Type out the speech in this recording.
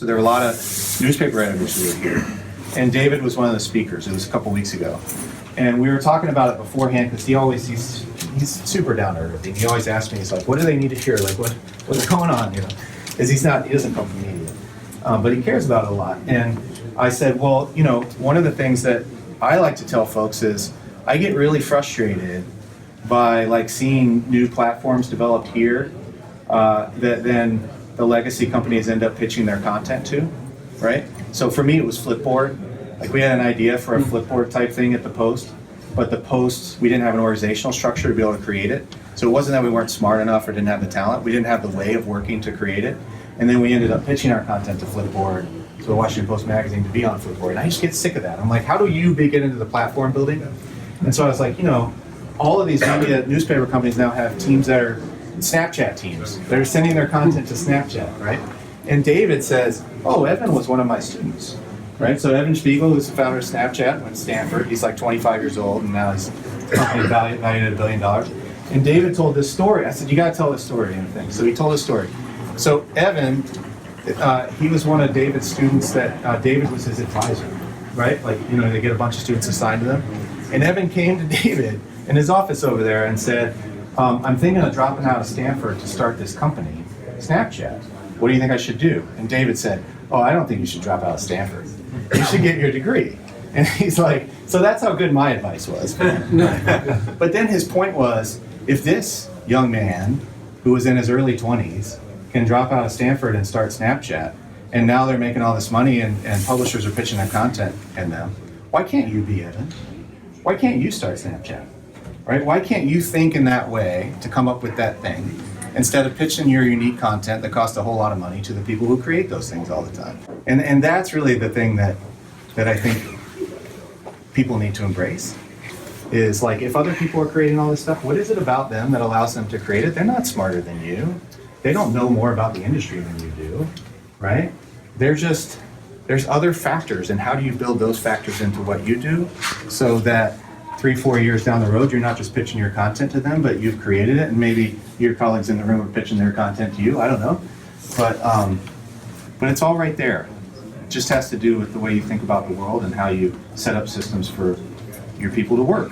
So there were a lot of newspaper editors who were here. And David was one of the speakers. It was a couple weeks ago. And we were talking about it beforehand because he's super down to earth. He always asks me, he's like, what do they need to hear? Like, what's going on? You know, because he doesn't come from media. But he cares about it a lot. And I said, well, you know, one of the things that I like to tell folks is I get really frustrated by like seeing new platforms developed here that then the legacy companies end up pitching their content to, right? So for me, it was Flipboard. Like we had an idea for a Flipboard type thing at the Post, but the Post, we didn't have an organizational structure to be able to create it. So it wasn't that we weren't smart enough or didn't have the talent. We didn't have the way of working to create it. And then we ended up pitching our content to Flipboard, so the Washington Post magazine, to be on Flipboard. And I just get sick of that. I'm like, how do you get into the platform building? And so I was like, you know, all of these media newspaper companies now have teams that are Snapchat teams. They're sending their content to Snapchat, right? And David says, oh, Evan was one of my students, right? So Evan Spiegel, who's the founder of Snapchat, went to Stanford. He's like 25 years old, and now his company valued at $1 billion. And David told this story. I said, you got to tell this story and everything. So he told his story. So Evan, he was one of David's students that David was his advisor, right? Like, you know, they get a bunch of students assigned to them. And Evan came to David in his office over there and said, I'm thinking of dropping out of Stanford to start this company, Snapchat. What do you think I should do? And David said, oh, I don't think you should drop out of Stanford. You should get your degree. And he's like, so that's how good my advice was. But then his point was, if this young man who was in his early 20s can drop out of Stanford and start Snapchat, and now they're making all this money and publishers are pitching their content in them, why can't you be Evan? Why can't you start Snapchat? Right? Why can't you think in that way to come up with that thing instead of pitching your unique content that costs a whole lot of money to the people who create those things all the time? And that's really the thing that I think people need to embrace is like, if other people are creating all this stuff, what is it about them that allows them to create it? They're not smarter than you. They don't know more about the industry than you do, right? There's other factors, and how do you build those factors into what you do so that 3-4 years down the road, you're not just pitching your content to them, but you've created it, and maybe your colleagues in the room are pitching their content to you. I don't know, but it's all right there. It just has to do with the way you think about the world and how you set up systems for your people to work.